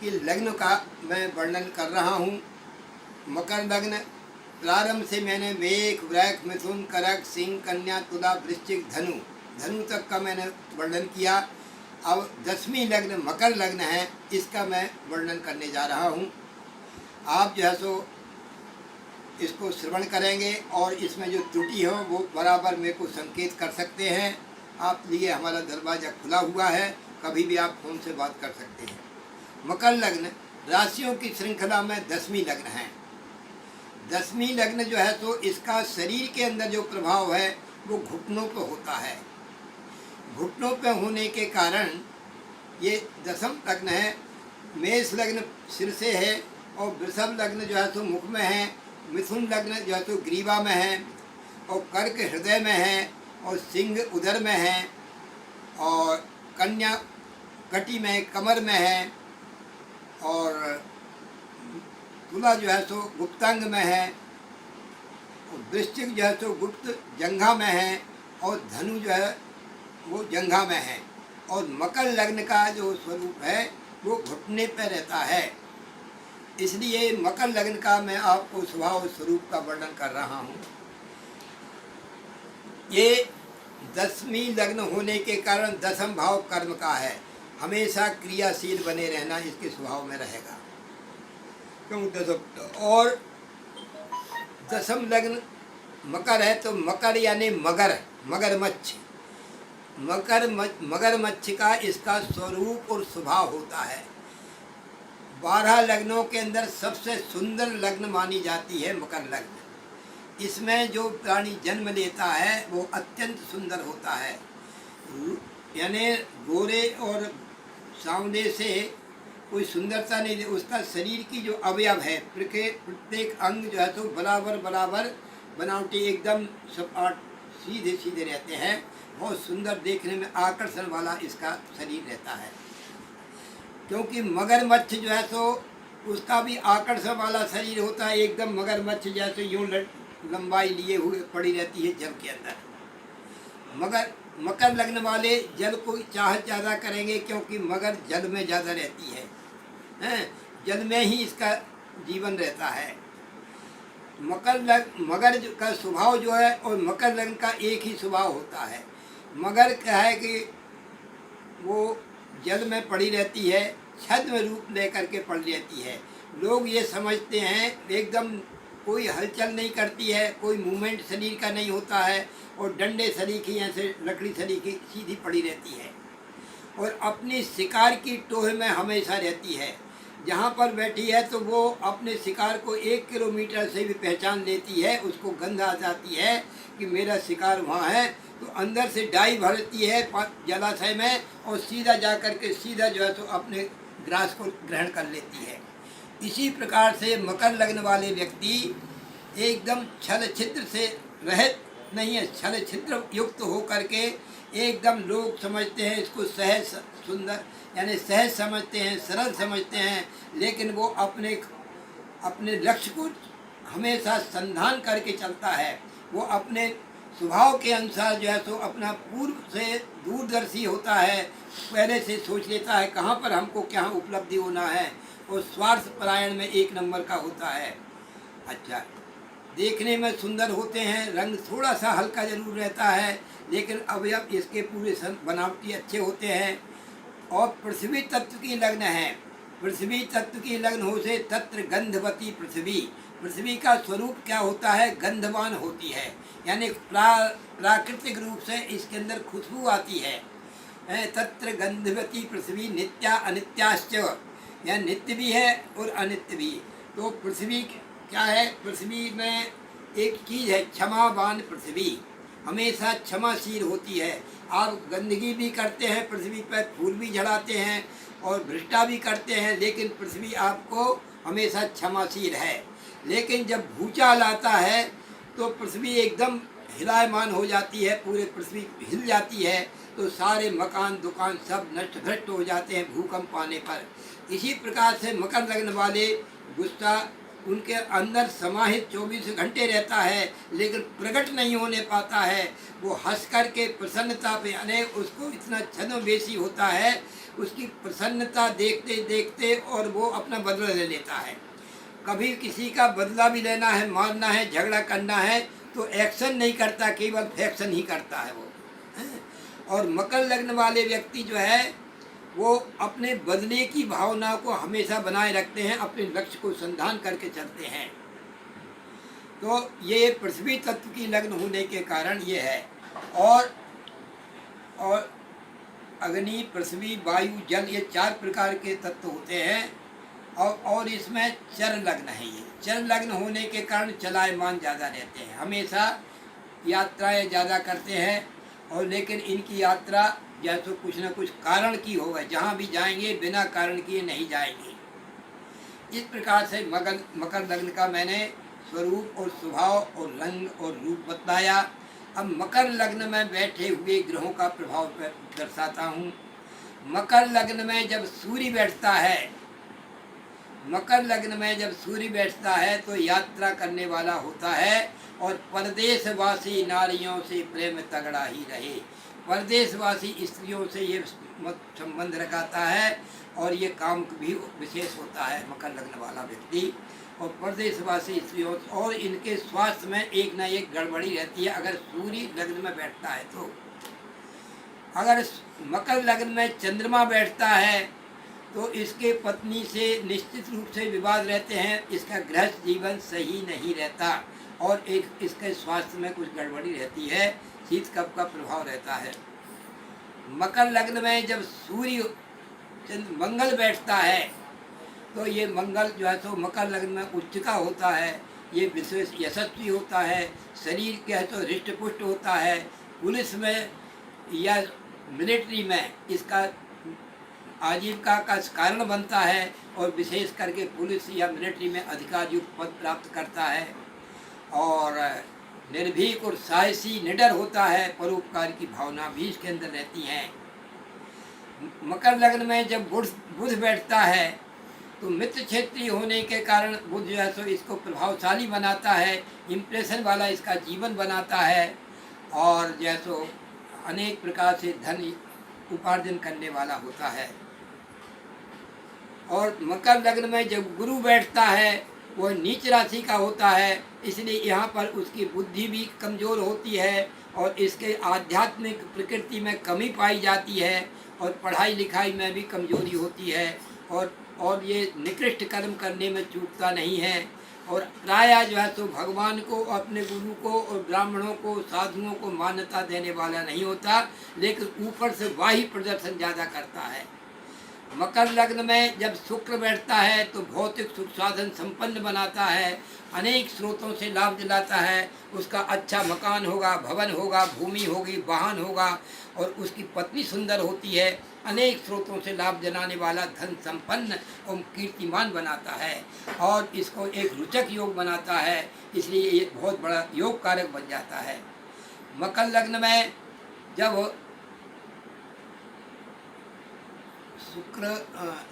के लग्न का मैं वर्णन कर रहा हूँ। मकर लग्न प्रारंभ से मैंने मेष, वृश्चिक, मिथुन, कर्क, सिंह, कन्या, तुला, वृश्चिक, धनु तक का मैंने वर्णन किया। अब 10वीं लग्न मकर लग्न है, इसका मैं वर्णन करने जा रहा हूँ। आप जो है सो इसको श्रवण करेंगे और इसमें जो त्रुटि हो वो बराबर मेरे को संकेत कर सकते हैं। आप लिए हमारा दरवाज़ा खुला हुआ है, कभी भी आप फ़ोन से बात कर सकते हैं। मकर लग्न राशियों की श्रृंखला में 10वीं लग्न है। 10वीं लग्न जो है तो इसका शरीर के अंदर जो प्रभाव है वो घुटनों पर होता है। घुटनों पर होने के कारण ये 10म लग्न है। मेष लग्न सिर से है और वृषभ लग्न जो है तो मुख में है, मिथुन लग्न जो है तो ग्रीवा में है और कर्क हृदय में है और सिंह उदर में है और कन्या कटी में कमर में है और तुला जो है सो गुप्तांग में है और वृश्चिक जो है सो गुप्त जंघा में है और धनु जो है वो जंघा में है और मकर लग्न का जो स्वरूप है वो घुटने पर रहता है। इसलिए मकर लग्न का मैं आपको स्वभाव स्वरूप का वर्णन कर रहा हूँ। ये 10वीं लग्न होने के कारण 10म भाव कर्म का है, हमेशा क्रियाशील बने रहना इसके स्वभाव में रहेगा। और 10म लग्न मकर है तो मकर यानी मगरमच्छ। मगरमच्छ का इसका स्वरूप और स्वभाव होता है। 12 लग्नों के अंदर सबसे सुंदर लग्न मानी जाती है मकर लग्न। इसमें जो प्राणी जन्म लेता है वो अत्यंत सुंदर होता है, यानी गोरे और सांवले से कोई सुंदरता नहीं, उसका शरीर की जो अवयव है प्रत्येक अंग जो है तो बराबर बनावटी एकदम सब सीधे सीधे रहते हैं। बहुत सुंदर देखने में आकर्षण वाला इसका शरीर रहता है। क्योंकि मगरमच्छ जो है तो उसका भी आकर्षण वाला शरीर होता है, एकदम मगरमच्छ जैसे यूँ लंबाई लिए हुए पड़ी रहती है जल के अंदर। मकर लग्न वाले जल को चाहत ज़्यादा करेंगे क्योंकि मगर जल में ज़्यादा रहती है, जल में ही इसका जीवन रहता है। मगर का स्वभाव जो है और मकर लग्न का एक ही स्वभाव होता है। मगर क्या है कि वो जल में पड़ी रहती है, छद्म रूप लेकर के पड़ी रहती है। लोग ये समझते हैं एकदम कोई हलचल नहीं करती है, कोई मूवमेंट शरीर का नहीं होता है और डंडे सरीखी ऐसे लकड़ी सरीखी सीधी पड़ी रहती है और अपनी शिकार की टोह में हमेशा रहती है। जहाँ पर बैठी है तो वो अपने शिकार को 1 किलोमीटर से भी पहचान लेती है, उसको गंध आ जाती है कि मेरा शिकार वहाँ है, तो अंदर से डाई भरती है जलाशय में और सीधा जा कर के सीधा जो है तो अपने ग्रास को ग्रहण कर लेती है। इसी प्रकार से मकर लग्न वाले व्यक्ति एकदम छल छिद्र से रहित नहीं है, छल छिद्र युक्त हो करके एकदम लोग समझते हैं इसको सहज सुंदर यानी सहज समझते हैं, सरल समझते हैं, लेकिन वो अपने लक्ष्य को हमेशा संधान करके चलता है। वो अपने स्वभाव के अनुसार जो है तो अपना पूर्व से दूरदर्शी होता है, पहले से सोच लेता है कहाँ पर हमको क्या उपलब्धि होना है और स्वार्थ परायण में 1 नंबर का होता है। अच्छा, देखने में सुंदर होते हैं, रंग थोड़ा सा हल्का जरूर रहता है, लेकिन अवयव इसके पूरे बनावटी अच्छे होते हैं। और पृथ्वी तत्व की लग्न है। पृथ्वी तत्व की लग्न हो से तत्र गंधवती पृथ्वी का स्वरूप क्या होता है, गंधवान होती है, यानी प्राकृतिक रूप से इसके अंदर खुशबू आती है। तत्र गंधवती पृथ्वी नित्या अनित्याश्च, यह नित्य भी है और अनित्य भी। तो पृथ्वी क्या है, पृथ्वी में एक चीज़ है क्षमावान पृथ्वी, हमेशा क्षमाशील होती है। आप गंदगी भी करते हैं पृथ्वी पर, फूल भी झड़ाते हैं और भ्रष्टा भी करते हैं, लेकिन पृथ्वी आपको हमेशा क्षमाशील है। लेकिन जब भूचाल आता है तो पृथ्वी एकदम हिलायमान हो जाती है, पूरे पृथ्वी हिल जाती है, तो सारे मकान दुकान सब नष्ट भ्रष्ट हो जाते हैं भूकंप आने पर। इसी प्रकार से मकर लग्न वाले गुस्सा उनके अंदर समाहित 24 घंटे रहता है, लेकिन प्रकट नहीं होने पाता है। वो हंस करके प्रसन्नता पे अनेक उसको इतना छद्मवेशी होता है, उसकी प्रसन्नता देखते देखते और वो अपना बदला ले लेता है। कभी किसी का बदला भी लेना है, मारना है, झगड़ा करना है, तो एक्शन नहीं करता, केवल फैक्शन ही करता है वो। और मकर लग्न वाले व्यक्ति जो है वो अपने बदले की भावना को हमेशा बनाए रखते हैं, अपने लक्ष्य को संधान करके चलते हैं। तो ये पृथ्वी तत्व की लग्न होने के कारण ये है। और अग्नि, पृथ्वी, वायु, जल, ये 4 प्रकार के तत्व होते हैं। और इसमें चर लग्न है। ये चर लग्न होने के कारण चलायमान ज़्यादा रहते हैं, हमेशा यात्राएं ज़्यादा करते हैं। और लेकिन इनकी यात्रा जैसे कुछ न कुछ कारण की होगा, जहाँ भी जाएंगे बिना कारण किए नहीं जाएंगे। इस प्रकार से मकर लग्न का मैंने स्वरूप और स्वभाव और रंग और रूप बताया। अब मकर लग्न में बैठे हुए ग्रहों का प्रभाव दर्शाता हूँ। मकर लग्न में जब सूर्य बैठता है, मकर लग्न में जब सूर्य बैठता है तो यात्रा करने वाला होता है। और परदेशवासी नारियों से प्रेम तगड़ा ही रहे। परदेशवासी स्त्रियों से ये संबंध रखाता है और ये काम भी विशेष होता है मकर लग्न वाला व्यक्ति। और परदेशवासी स्त्रियों और इनके स्वास्थ्य में एक ना एक गड़बड़ी रहती है अगर सूर्य लग्न में बैठता है तो। अगर मकर लग्न में चंद्रमा बैठता है तो इसके पत्नी से निश्चित रूप से विवाद रहते हैं, इसका गृहस्थ जीवन सही नहीं रहता और एक इसके स्वास्थ्य में कुछ गड़बड़ी रहती है, शीत कफ का प्रभाव रहता है। मकर लग्न में जब सूर्य मंगल बैठता है तो ये मंगल जो है तो मकर लग्न में उच्च का होता है, ये विशेष यशस्वी होता है, शरीर के है तो हृष्ट पुष्ट होता है, पुलिस में या मिलिट्री में इसका आजीविका का कारण बनता है और विशेष करके पुलिस या मिलिट्री में अधिकार युक्त पद प्राप्त करता है। और निर्भीक और साहसी निडर होता है, परोपकार की भावना भी इसके अंदर रहती है। मकर लग्न में जब बुध बैठता है तो मित्र क्षेत्रीय होने के कारण बुध जो है सो इसको प्रभावशाली बनाता है, इम्प्रेशन वाला इसका जीवन बनाता है और जैसो अनेक प्रकार से धन उपार्जन करने वाला होता है। और मकर लग्न में जब गुरु बैठता है वह नीच राशि का होता है, इसलिए यहाँ पर उसकी बुद्धि भी कमज़ोर होती है और इसके आध्यात्मिक प्रकृति में कमी पाई जाती है और पढ़ाई लिखाई में भी कमजोरी होती है और ये निकृष्ट कर्म करने में चूकता नहीं है। और प्रायः जो है तो भगवान को, अपने गुरु को और ब्राह्मणों को, साधुओं को मान्यता देने वाला नहीं होता, लेकिन ऊपर से बाह्य प्रदर्शन ज़्यादा करता है। मकर लग्न में जब शुक्र बैठता है तो भौतिक सुख साधन संपन्न बनाता है, अनेक स्रोतों से लाभ दिलाता है। उसका अच्छा मकान होगा, भवन होगा, भूमि होगी, वाहन होगा और उसकी पत्नी सुंदर होती है। अनेक स्रोतों से लाभ दिलाने वाला, धन संपन्न और कीर्तिमान बनाता है और इसको एक रुचक योग बनाता है, इसलिए ये बहुत बड़ा योग कारक बन जाता है। मकर लग्न में जब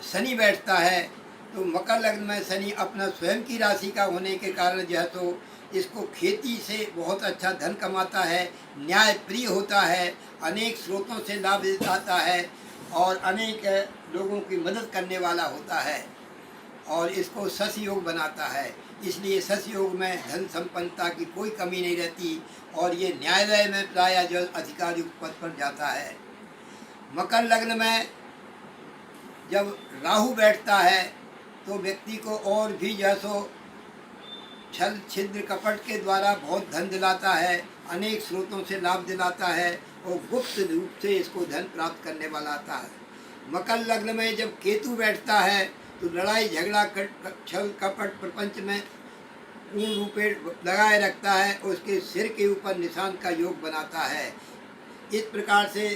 शनि बैठता है तो मकर लग्न में शनि अपना स्वयं की राशि का होने के कारण जो है तो इसको खेती से बहुत अच्छा धन कमाता है, न्याय प्रिय होता है, अनेक स्रोतों से लाभ दिलाता है और अनेक लोगों की मदद करने वाला होता है और इसको शश योग बनाता है। इसलिए शश योग में धन संपन्नता की कोई कमी नहीं रहती और ये न्यायालय में प्रायः जो अधिकार युक्त पद पर जाता है। मकर लग्न में जब राहु बैठता है तो व्यक्ति को और भी जैसो छल छिद्र कपट के द्वारा बहुत धन दिलाता है, अनेक स्रोतों से लाभ दिलाता है और गुप्त रूप से इसको धन प्राप्त करने वाला आता है। मकर लग्न में जब केतु बैठता है तो लड़ाई झगड़ा छल कपट प्रपंच में पूर्ण रूपे लगाए रखता है, उसके सिर के ऊपर निशान का योग बनाता है। इस प्रकार से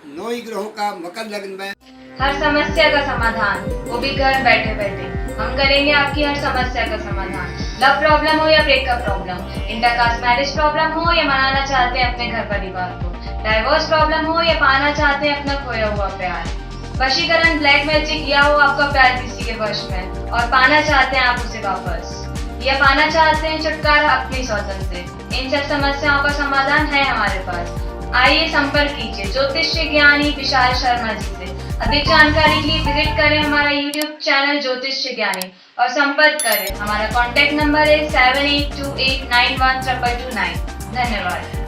9 ग्रहों का मकर लग्न में हर समस्या का समाधान, वो भी घर बैठे बैठे। हम करेंगे आपकी हर समस्या का समाधान। लव प्रॉब्लम हो या breakup problem, intercaste marriage problem हो या मनाना चाहते हैं अपने घर परिवार को, डाइवोर्स प्रॉब्लम हो या पाना चाहते हैं अपना खोया हुआ प्यार, वशीकरण, ब्लैक मैजिक या हो आपका प्यार किसी के वश में और पाना चाहते हैं आप उसे वापस, या पाना चाहते हैं छुटकारा अपनी सौतन से, इन सब समस्याओं का समाधान है हमारे पास। आइए संपर्क कीजिए ज्योतिष्य ज्ञानी विशाल शर्मा जी से। अधिक जानकारी के लिए विजिट करें हमारा YouTube चैनल ज्योतिष्य ज्ञानी और संपर्क करें। हमारा कॉन्टैक्ट नंबर है 7828912229। धन्यवाद।